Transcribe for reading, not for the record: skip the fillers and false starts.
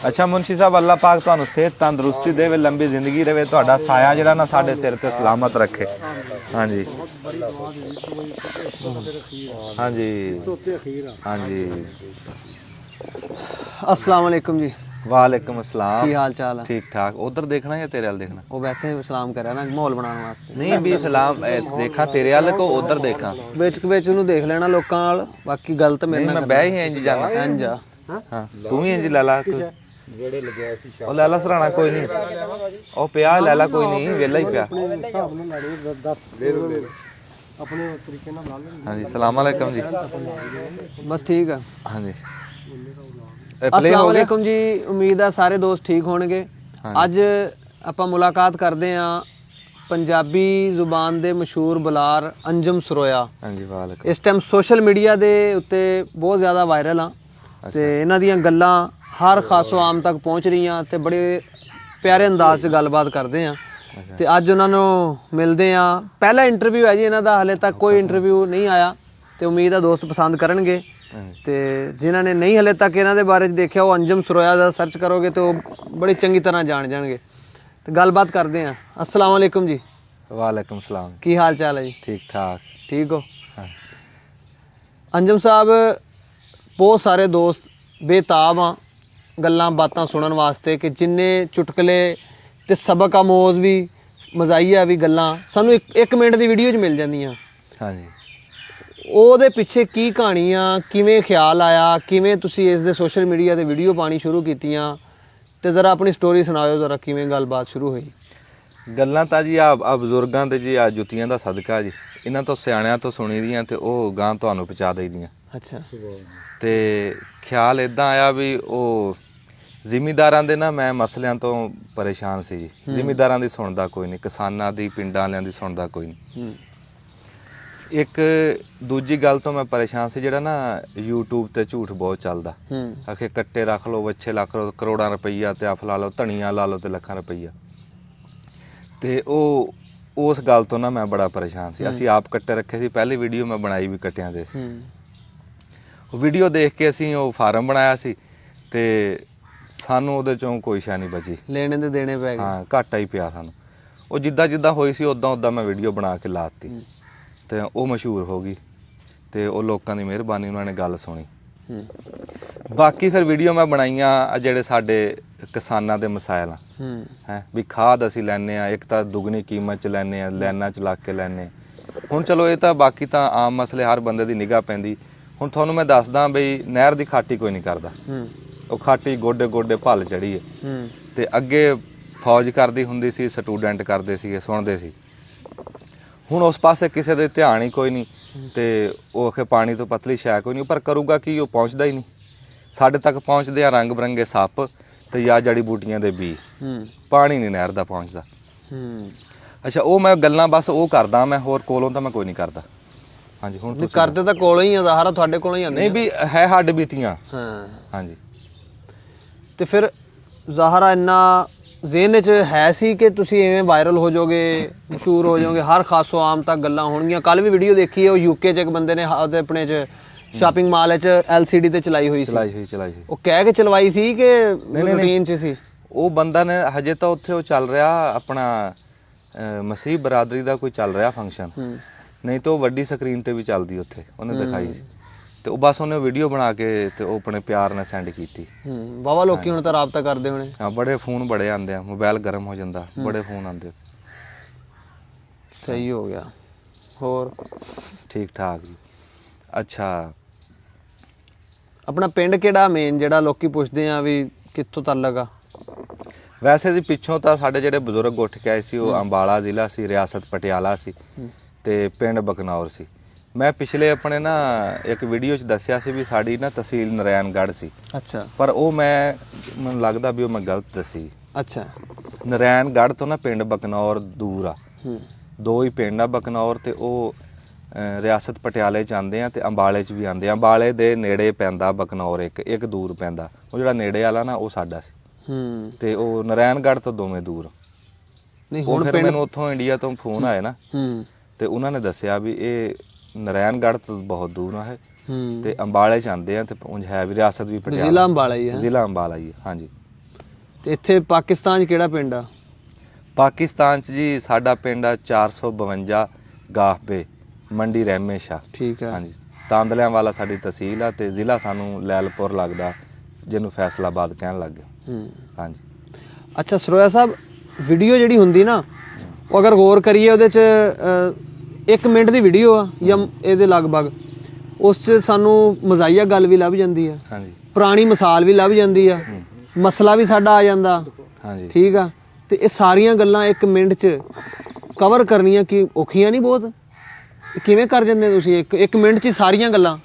अच्छा मुंशी साहब अल्लाह पाक तुहानू सेहत तंदुरुस्ती देवे, लंबी जिंदगी रहे, तुहाडा साया जिहड़ा ना साडे सिर ते सलामत रखे। हाँ जी हाँ जी हाँ जी। अस्सलाम वालेकुम जी। वालेकुम अस्सलाम। की हाल चाल है? ठीक ठाक। उधर देखना या तेरे वाल देखना? वो वैसे सलाम कर रहा ना माहौल बनाने वास्ते। नहीं भी सलाम देखा तेरे वाल को उधर देखा? विच नूं देख लेना लोकां नाल, बाकी गलत मेरे नहीं नाल मैं बह ही इंज जाना। इंज आ। हाँ तू भी इंज लै ला, ਉਹ ਲੈ ਲਾ ਸਰਾਣਾ ਕੋਈ ਨਹੀਂ, ਉਹ ਪਿਆ ਲੈ ਲਾ ਕੋਈ ਨਹੀਂ, ਵੇਲਾ ਹੀ ਪਿਆ। ਆਪਣੇ ਤਰੀਕੇ ਨਾਲ ਲਾ ਲੈਣਾ। ਹਾਂਜੀ ਸਲਾਮ ਅਲੈਕਮ ਜੀ। ਬਸ ਠੀਕ ਆ। ਹਾਂਜੀ अस्सलाम वालेकुम जी। उम्मीद है सारे दोस्त ठीक होणगे। ਅੱਜ ਆਪਾਂ ਮੁਲਾਕਾਤ ਕਰਦੇ ਆ ਪੰਜਾਬੀ ਜ਼ੁਬਾਨ ਦੇ ਮਸ਼ਹੂਰ ਬੁਲਾਰ ਅੰਜਮ ਸਰੋਇਆ। ਹਾਂਜੀ ਵਾਲੇਕੁਮ। ਇਸ ਟਾਈਮ ਸੋਸ਼ਲ ਮੀਡੀਆ ਦੇ ਉੱਤੇ ਬਹੁਤ ਜ਼ਿਆਦਾ ਵਾਇਰਲ ਆ ਤੇ ਇਹਨਾਂ ਦੀਆਂ ਗੱਲਾਂ ਹਰ ਖਾਸੋ ਆਮ ਤੱਕ ਪਹੁੰਚ ਰਹੀਆਂ ਤੇ ਬੜੇ ਪਿਆਰੇ ਅੰਦਾਜ਼ 'ਚ ਗੱਲਬਾਤ ਕਰਦੇ ਆ ਤੇ ਅੱਜ ਉਹਨਾਂ ਨੂੰ ਮਿਲਦੇ ਆ। ਪਹਿਲਾ ਇੰਟਰਵਿਊ ਹੈ ਜੀ ਇਹਨਾਂ ਦਾ, ਹਲੇ ਤੱਕ ਕੋਈ ਇੰਟਰਵਿਊ ਨਹੀਂ ਆਇਆ ਤੇ ਉਮੀਦ ਆ ਦੋਸਤ ਪਸੰਦ ਕਰਨਗੇ। ਤੇ ਜਿਨ੍ਹਾਂ ਨੇ ਨਹੀਂ ਹਲੇ ਤੱਕ ਇਹਨਾਂ ਦੇ ਬਾਰੇ ਦੇਖਿਆ ਉਹ ਅੰਜਮ ਸਰੋਇਆ ਦਾ ਸਰਚ ਕਰੋਗੇ ਤੇ ਉਹ ਬੜੀ ਚੰਗੀ ਤਰ੍ਹਾਂ ਜਾਣ ਜਾਣਗੇ ਤੇ ਗੱਲਬਾਤ ਕਰਦੇ ਆ। अस्सलाम वालेकुम जी। वालेकुम सलाम। की हाल चाल है जी? ठीक ठाक। ठीक हो? हाँ। अंजम साहब बहुत सारे दोस्त बेताब हाँ गल्लां बातां सुनन वास्ते कि जिन्ने चुटकले ते सबक आमोज भी मजाइया भी गल्लां सानू एक मिनट की वीडियो च मिल जांदियां। हाँ जी। ਉਹਦੇ ਪਿੱਛੇ ਕੀ ਕਹਾਣੀ ਆ, ਕਿਵੇਂ ਖਿਆਲ ਆਇਆ, ਕਿਵੇਂ ਤੁਸੀਂ ਇਸ ਦੇ ਸੋਸ਼ਲ ਮੀਡੀਆ ਤੇ ਵੀਡੀਓ ਪਾਣੀ ਸ਼ੁਰੂ ਕੀਤੀਆਂ ਤੇ ਜ਼ਰਾ ਆਪਣੀ ਸਟੋਰੀ ਸੁਣਾਓ ਜ਼ਰਾ, ਕਿਵੇਂ ਗੱਲਬਾਤ ਸ਼ੁਰੂ ਹੋਈ? ਗੱਲਾਂ ਤਾਂ ਜੀ ਆ ਬਜ਼ੁਰਗਾਂ ਦੇ ਜੀ ਆ ਜੁੱਤੀਆਂ ਦਾ ਸਦਕਾ ਜੀ, ਇਹਨਾਂ ਤੋਂ ਸਿਆਣਿਆਂ ਤੋਂ ਸੁਣੀ ਦੀਆਂ ਤੇ ਉਹ ਗਾਂ ਤੁਹਾਨੂੰ ਪਹੁੰਚਾ ਦਈਦੀਆਂ। ਅੱਛਾ। ਤੇ ਖਿਆਲ ਇਦਾਂ ਆਇਆ ਵੀ ਉਹ ਜ਼ਿਮੀਂਦਾਰਾਂ ਦੇ ਨਾ ਮੈਂ ਮਸਲਿਆਂ ਤੋਂ ਪਰੇਸ਼ਾਨ ਸੀ ਜੀ। ਜ਼ਿਮੀਂਦਾਰਾਂ ਦੀ ਸੁਣਦਾ ਕੋਈ ਨਹੀਂ, ਕਿਸਾਨਾਂ ਦੀ ਪਿੰਡਾਂ ਵਾਲਿਆਂ ਦੀ ਸੁਣਦਾ ਕੋਈ ਨਹੀਂ। ਇੱਕ ਦੂਜੀ ਗੱਲ ਤੋਂ ਮੈਂ ਪਰੇਸ਼ਾਨ ਸੀ, ਜਿਹੜਾ ਨਾ YouTube ਤੇ ਝੂਠ ਬਹੁਤ ਚੱਲਦਾ। ਆਖੇ ਕੱਟੇ ਰੱਖ ਲਓ, ਵੱਛੇ ਲੱਖ ਲਓ, ਕਰੋੜਾਂ ਰੁਪਈਆ ਤੇ ਆਫ ਲਾ ਲਓ, ਧਨੀਆ ਲਾ ਲਓ ਤੇ ਲੱਖਾਂ ਰੁਪਈਆ। ਤੇ ਉਹ ਉਸ ਗੱਲ ਤੋਂ ਨਾ ਮੈਂ ਬੜਾ ਪਰੇਸ਼ਾਨ ਸੀ। ਅਸੀਂ ਆਪ ਕੱਟੇ ਰੱਖੇ ਸੀ, ਪਹਿਲੀ ਵੀਡੀਓ ਮੈਂ ਬਣਾਈ ਵੀ ਕੱਟਿਆਂ ਦੇ ਸੀ। ਉਹ ਵੀਡੀਓ ਦੇਖ ਕੇ ਅਸੀਂ ਉਹ ਫਾਰਮ ਬਣਾਇਆ ਸੀ ਤੇ ਸਾਨੂੰ ਉਹਦੇ ਚੋਂ ਕੋਈ ਸ਼ੈ ਨਹੀਂ ਬਚੀ, ਲੈਣੇ ਤੇ ਦੇਣੇ ਪੈ ਗਏ। ਹਾਂ ਘਾਟਾ ਹੀ ਪਿਆ ਸਾਨੂੰ। ਉਹ ਜਿੱਦਾਂ ਜਿੱਦਾਂ ਹੋਈ ਸੀ ਉਦਾਂ ਉਦਾਂ ਮੈਂ ਵੀਡੀਓ ਬਣਾ ਕੇ ਲਾਤੀ ਤੇ ਉਹ ਮਸ਼ਹੂਰ ਹੋ ਗਈ ਤੇ ਉਹ ਲੋਕਾਂ ਦੀ ਮਿਹਰਬਾਨੀ, ਉਹਨਾਂ ਨੇ ਗੱਲ ਸੁਣੀ। ਬਾਕੀ ਫਿਰ ਵੀਡੀਓ ਮੈਂ ਬਣਾਈਆਂ ਜਿਹੜੇ ਸਾਡੇ ਕਿਸਾਨਾਂ ਦੇ ਮਸਾਇਲ ਆ ਹੈ ਵੀ ਖਾਦ ਅਸੀਂ ਲੈਂਦੇ ਆ, ਇੱਕ ਤਾਂ ਦੁੱਗਣੀ ਕੀਮਤ 'ਚ ਲੈਂਦੇ ਆ, ਲਾਈਨਾਂ 'ਚ ਲੱਗ ਕੇ ਲੈਂਦੇ। ਹੁਣ ਚਲੋ ਇਹ ਤਾਂ ਬਾਕੀ ਤਾਂ ਆਮ ਮਸਲੇ, ਹਰ ਬੰਦੇ ਦੀ ਨਿਗਾਹ ਪੈਂਦੀ। ਹੁਣ ਤੁਹਾਨੂੰ ਮੈਂ ਦੱਸਦਾ ਬਈ ਨਹਿਰ ਦੀ ਖਾਟੀ ਕੋਈ ਨਹੀਂ ਕਰਦਾ। ਉਹ ਖਾਟੀ ਗੋਡੇ ਗੋਡੇ ਭੱਲ ਚੜੀ ਹੈ ਤੇ ਅੱਗੇ ਫੌਜ ਕਰਦੀ ਹੁੰਦੀ ਸੀ, ਸਟੂਡੈਂਟ ਕਰਦੇ ਸੀਗੇ, ਸੁਣਦੇ ਸੀ। ਹੁਣ ਉਸ ਪਾਸੇ ਕਿਸੇ ਦੇ ਧਿਆਨ ਹੀ ਕੋਈ ਨਹੀਂ ਤੇ ਉਹ ਆਖੇ ਪਾਣੀ ਤੋਂ ਪਤਲੀ ਸ਼ੈ ਕੋਈ ਨਹੀਂ, ਪਰ ਕਰੂਗਾ ਕੀ, ਉਹ ਪਹੁੰਚਦਾ ਹੀ ਨਹੀਂ। ਸਾਡੇ ਤੱਕ ਪਹੁੰਚਦੇ ਆ ਰੰਗ ਬਰੰਗੇ ਸੱਪ ਤੇ ਜਾਂ ਜੜੀ ਬੂਟੀਆਂ ਦੇ ਬੀ, ਪਾਣੀ ਨਹੀਂ ਨਹਿਰ ਦਾ ਪਹੁੰਚਦਾ। ਅੱਛਾ ਉਹ ਮੈਂ ਗੱਲਾਂ ਬਸ ਉਹ ਕਰਦਾ, ਮੈਂ ਹੋਰ ਕੋਲੋਂ ਤਾਂ ਮੈਂ ਕੋਈ ਨਹੀਂ ਕਰਦਾ। ਹਾਂਜੀ ਹੁਣ ਤੁਸੀਂ ਕਰਦੇ ਤਾਂ ਕੋਲੋਂ ਹੀ ਆ, ਜ਼ਾਹਰਾ ਤੁਹਾਡੇ ਕੋਲੋਂ ਹੀ ਆਉਂਦੇ ਨਹੀਂ ਵੀ ਹੈ ਹੱਡ ਬੀਤੀਆਂ। ਹਾਂ ਹਾਂਜੀ। ਤੇ ਫਿਰ ਜ਼ਾਹਰਾ ਇੰਨਾ ਜ਼ਿਹਨ 'ਚ ਹੈ ਸੀ ਕਿ ਤੁਸੀਂ ਐਵੇਂ ਵਾਇਰਲ ਹੋ ਜਾਓਗੇ, ਮਸ਼ਹੂਰ ਹੋ ਜਾਓਗੇ, ਹਰ ਖਾਸੋ ਆਮ ਤੱਕ ਗੱਲਾਂ ਹੋਣਗੀਆਂ। ਕੱਲ ਵੀ ਵੀਡੀਓ ਦੇਖੀ ਹੈ, ਉਹ ਯੂਕੇ 'ਚ ਇੱਕ ਬੰਦੇ ਨੇ ਉਹਦੇ ਆਪਣੇ 'ਚ ਸ਼ਾਪਿੰਗ ਮਾਲ 'ਚ LCD ਤੇ ਚਲਾਈ ਹੋਈ ਸੀ। ਚਲਾਈ ਹੋਈ ਉਹ ਕਹਿ ਕੇ ਚਲਵਾਈ ਸੀ ਕਿ ਰੂਟੀਨ 'ਚ ਸੀ? ਉਹ ਬੰਦਾ ਨੇ ਹਜੇ ਤਾਂ ਉੱਥੇ ਉਹ ਚੱਲ ਰਿਹਾ ਆਪਣਾ ਮਸੀਹ ਬਰਾਦਰੀ ਦਾ ਕੋਈ ਚੱਲ ਰਿਹਾ ਫੰਕਸ਼ਨ, ਨਹੀਂ ਤਾਂ ਉਹ ਵੱਡੀ ਸਕਰੀਨ ਤੇ ਵੀ ਚੱਲਦੀ ਉੱਥੇ, ਉਹਨੇ ਦਿਖਾਈ ਸੀ ਤੇ ਉਹ ਬਸ ਉਹਨੇ ਵੀਡੀਓ ਬਣਾ ਕੇ ਤੇ ਉਹ ਆਪਣੇ ਪਿਆਰ ਨਾਲ ਸੈਂਡ ਕੀਤੀ। ਵਾਵਾ ਲੋਕੀ ਹੁਣ ਤਾਂ ਰਾਬਤਾ ਕਰਦੇ ਹੋਣੇ। ਹਾਂ ਬੜੇ ਫੋਨ ਬੜੇ ਆਉਂਦੇ ਆ, ਮੋਬਾਈਲ ਗਰਮ ਹੋ ਜਾਂਦਾ, ਬੜੇ ਫੋਨ ਆਉਂਦੇ। ਸਹੀ ਹੋ ਗਿਆ। ਹੋਰ ਠੀਕ ਠਾਕ ਜੀ। ਅੱਛਾ ਆਪਣਾ ਪਿੰਡ ਕਿਹੜਾ ਮੇਨ, ਜਿਹੜਾ ਲੋਕੀ ਪੁੱਛਦੇ ਆ ਵੀ ਕਿੱਥੋਂ ਤਾਲੁਕ ਆ? ਵੈਸੇ ਜੀ ਪਿੱਛੋਂ ਤਾਂ ਸਾਡੇ ਜਿਹੜੇ ਬਜ਼ੁਰਗ ਉੱਠ ਕੇ ਆਏ ਸੀ ਉਹ ਅੰਬਾਲਾ ਜ਼ਿਲ੍ਹਾ ਸੀ, ਰਿਆਸਤ ਪਟਿਆਲਾ ਸੀ ਤੇ ਪਿੰਡ ਬਕਨੌਰ ਸੀ। ਮੈਂ ਪਿਛਲੇ ਆਪਣੇ ਨਾ ਇੱਕ ਵੀਡੀਓ 'ਚ ਦੱਸਿਆ ਸੀ ਵੀ ਸਾਡੀ ਨਾ ਤਹਿਸੀਲ ਨਰੈਣਗੜ੍ਹ ਸੀ। ਅੱਛਾ। ਪਰ ਉਹ ਮੈਨੂੰ ਲੱਗਦਾ ਵੀ ਉਹ ਮੈਂ ਗਲਤ ਦੱਸੀ। ਅੱਛਾ। ਨਰੈਣਗੜ੍ਹ ਤੋਂ ਨਾ ਪਿੰਡ ਬਕਨੌਰ ਦੂਰ ਆ, ਦੋ ਹੀ ਪਿੰਡ ਆ ਬਕਨੌਰ ਤੇ ਉਹ ਰਿਆਸਤ ਪਟਿਆਲੇ 'ਚ ਆਉਂਦੇ ਆ ਤੇ ਅੰਬਾਲੇ 'ਚ ਵੀ ਆਉਂਦੇ ਆ। ਅੰਬਾਲੇ ਦੇ ਨੇੜੇ ਪੈਂਦਾ ਬਕਨੌਰ, ਇੱਕ ਦੂਰ ਪੈਂਦਾ। ਉਹ ਜਿਹੜਾ ਨੇੜੇ ਵਾਲਾ ਨਾ ਉਹ ਸਾਡਾ ਸੀ ਤੇ ਉਹ ਨਰੈਣਗੜ੍ਹ ਤੋਂ ਦੋਵੇਂ ਦੂਰ। ਨਹੀਂ ਹੁਣ ਫਿਰ ਮੈਨੂੰ ਉੱਥੋਂ ਇੰਡੀਆ ਤੋਂ ਫੋਨ ਆਇਆ ਨਾ ਤੇ ਉਹਨਾਂ ਨੇ ਦੱਸਿਆ ਵੀ ਇਹ ਨਰੈਣਗੜ੍ਹ ਤੋਂ ਬਹੁਤ ਦੂਰ ਆ ਹੈ ਹੂੰ ਤੇ ਅੰਬਾਲੇ ਚ ਆਉਂਦੇ ਆ ਤੇ ਉਂਝ ਹੈ ਵੀ ਰਿਆਸਤ ਵੀ ਪਟਿਆਲਾ, ਜ਼ਿਲ੍ਹਾ ਅੰਬਾਲਾ ਹੀ ਹੈ। ਜ਼ਿਲ੍ਹਾ ਅੰਬਾਲਾ ਹੀ ਹੈ, ਹਾਂਜੀ। ਤੇ ਇੱਥੇ ਪਾਕਿਸਤਾਨ 'ਚ ਕਿਹੜਾ ਪਿੰਡ ਆ? ਪਾਕਿਸਤਾਨ ਚ ਜੀ ਸਾਡਾ ਪਿੰਡ ਆ 452 ਗਾਫਬੇ, ਮੰਡੀ ਰਹਿਮੇਸ਼ਾ, ਠੀਕ ਹੈ। ਹਾਂਜੀ। ਤਾਂਦਲਿਆਂ ਵਾਲਾ ਸਾਡੀ ਤਹਿਸੀਲ ਆ ਤੇ ਜ਼ਿਲ੍ਹਾ ਸਾਨੂੰ ਲੈਲਪੁਰ ਲੱਗਦਾ, ਜਿਹਨੂੰ ਫੈਸਲਾਬਾਦ ਕਹਿਣ ਲੱਗ ਗਏ, ਹੂੰ ਹਾਂਜੀ। ਅੱਛਾ ਸਰੋਇਆ ਸਾਹਿਬ, ਵੀਡੀਓ ਜਿਹੜੀ ਹੁੰਦੀ ਨਾ, ਉਹ ਅਗਰ ਗੌਰ ਕਰੀਏ ਉਹਦੇ 'ਚ 1 ਮਿੰਟ ਦੀ ਵੀਡੀਓ ਆ ਜਾਂ ਇਹਦੇ ਲਗਭਗ, ਉਸ 'ਚ ਸਾਨੂੰ ਮਜ਼ਾਈਆ ਗੱਲ ਵੀ ਲੱਭ ਜਾਂਦੀ ਆ, ਹਾਂਜੀ ਪੁਰਾਣੀ ਮਿਸਾਲ ਵੀ ਲੱਭ ਜਾਂਦੀ ਆ, ਮਸਲਾ ਵੀ ਸਾਡਾ ਆ ਜਾਂਦਾ, ਹਾਂਜੀ ਠੀਕ ਆ। ਤੇ ਇਹ ਸਾਰੀਆਂ ਗੱਲਾਂ 1 ਮਿੰਟ 'ਚ ਕਵਰ ਕਰਨੀਆਂ ਕੀ ਔਖੀਆਂ ਨਹੀਂ ਬਹੁਤ? ਕਿਵੇਂ ਕਰ ਜਾਂਦੇ ਤੁਸੀਂ 1 ਮਿੰਟ 'ਚ ਹੀ ਸਾਰੀਆਂ ਗੱਲਾਂ?